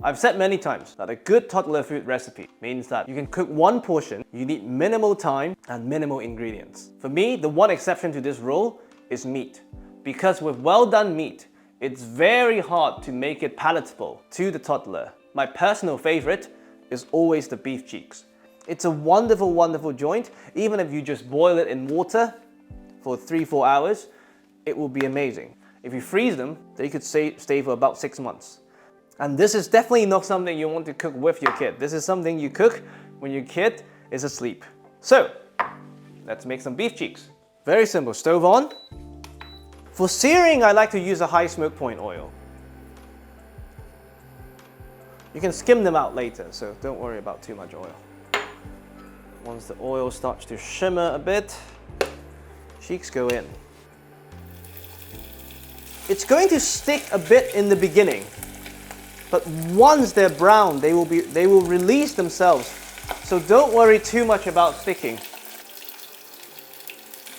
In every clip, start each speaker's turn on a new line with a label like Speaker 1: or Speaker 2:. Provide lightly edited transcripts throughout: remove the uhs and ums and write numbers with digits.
Speaker 1: I've said many times that a good toddler food recipe means that you can cook one portion, you need minimal time and minimal ingredients. For me, the one exception to this rule is meat. Because with well done meat, it's very hard to make it palatable to the toddler. My personal favorite is always the beef cheeks. It's a wonderful, wonderful joint. Even if you just boil it in water for 3-4 hours, it will be amazing. If you freeze them, they could stay for about 6 months. And this is definitely not something you want to cook with your kid. This is something you cook when your kid is asleep. So, let's make some beef cheeks. Very simple, stove on. For searing, I like to use a high smoke point oil. You can skim them out later, so don't worry about too much oil. Once the oil starts to shimmer a bit, cheeks go in. It's going to stick a bit in the beginning, but once they're brown, they will release themselves. So don't worry too much about sticking.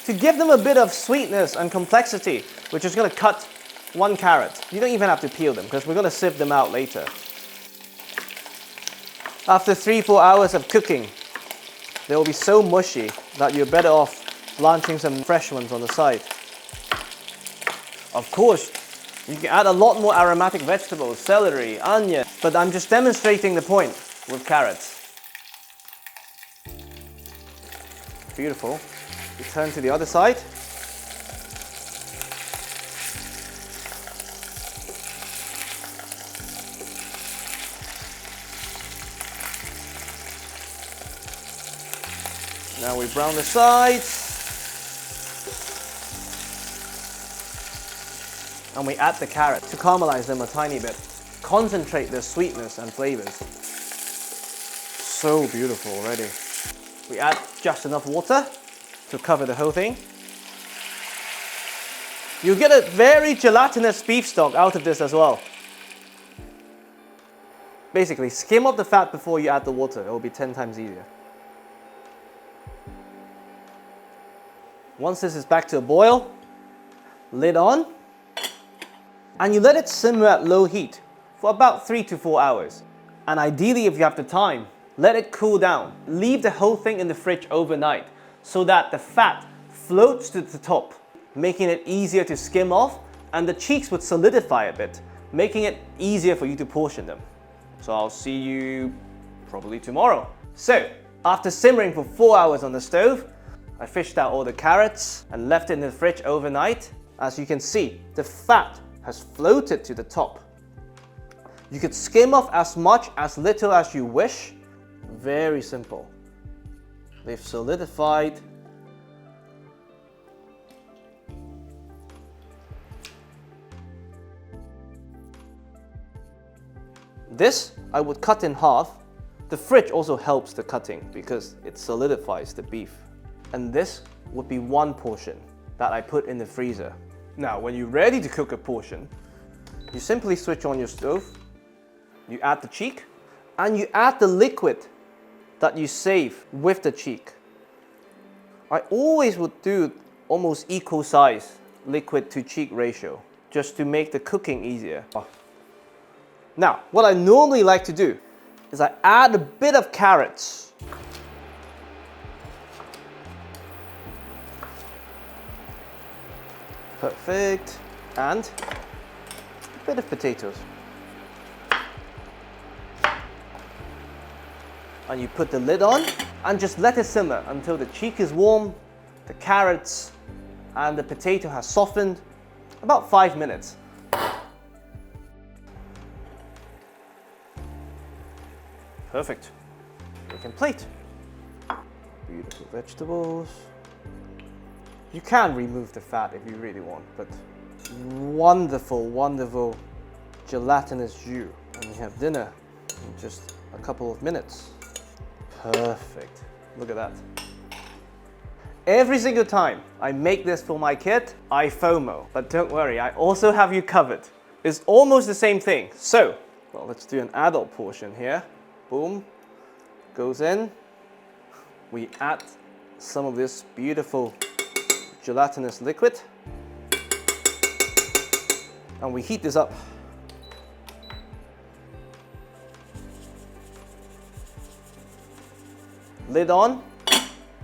Speaker 1: To give them a bit of sweetness and complexity, we're just going to cut 1 carrot. You don't even have to peel them because we're going to sieve them out later. After 3-4 hours of cooking, they will be so mushy that you're better off blanching some fresh ones on the side. Of course, you can add a lot more aromatic vegetables, celery, onion, but I'm just demonstrating the point with carrots. Beautiful. We turn to the other side. Now we brown the sides. And we add the carrot to caramelize them a tiny bit. Concentrate their sweetness and flavors. So beautiful already. We add just enough water to cover the whole thing. You get a very gelatinous beef stock out of this as well. Basically, skim off the fat before you add the water. It will be 10 times easier. Once this is back to a boil, lid on, and you let it simmer at low heat for about 3 to 4 hours. And ideally, if you have the time, let it cool down. Leave the whole thing in the fridge overnight so that the fat floats to the top, making it easier to skim off, and the cheeks would solidify a bit, making it easier for you to portion them. So I'll see you probably tomorrow. So, after simmering for 4 hours on the stove, I fished out all the carrots and left it in the fridge overnight. As you can see, the fat has floated to the top. You could skim off as much, as little as you wish. Very simple. They've solidified. This I would cut in half. The fridge also helps the cutting because it solidifies the beef. And this would be 1 portion that I put in the freezer. Now, when you're ready to cook a portion, you simply switch on your stove, you add the cheek, and you add the liquid that you save with the cheek. I always would do almost equal size liquid to cheek ratio, just to make the cooking easier. Now, what I normally like to do is I add a bit of carrots. Perfect. And a bit of potatoes. And you put the lid on and just let it simmer until the cheek is warm, the carrots and the potato has softened. About 5 minutes. Perfect. We can plate. Beautiful vegetables. You can remove the fat if you really want, but wonderful, wonderful gelatinous jus. And we have dinner in just a couple of minutes. Perfect. Look at that. Every single time I make this for my kid, I FOMO. But don't worry, I also have you covered. It's almost the same thing. So, well, let's do an adult portion here. Boom. Goes in. We add some of this beautiful gelatinous liquid. And we heat this up lid on,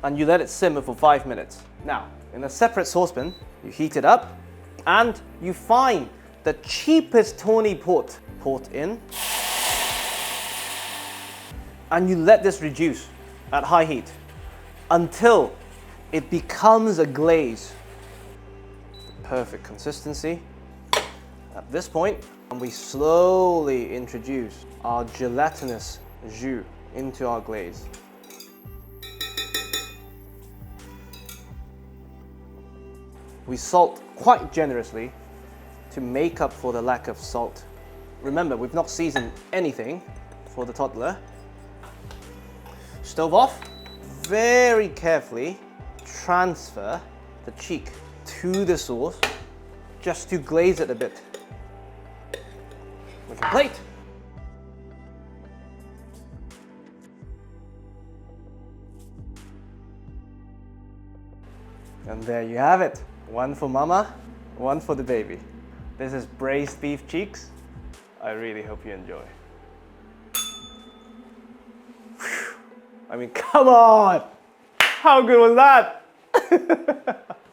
Speaker 1: and you let it simmer for 5 minutes. Now, in a separate saucepan, you heat it up, and you find the cheapest Tawny port. Port in, and you let this reduce at high heat until it becomes a glaze. Perfect consistency. At this point, we slowly introduce our gelatinous jus into our glaze. We salt quite generously to make up for the lack of salt. Remember, we've not seasoned anything for the toddler. Stove off. Very carefully transfer the cheek to the sauce just to glaze it a bit. We can plate. And there you have it. One for mama, one for the baby. This is braised beef cheeks. I really hope you enjoy. Whew. I mean, come on! How good was that?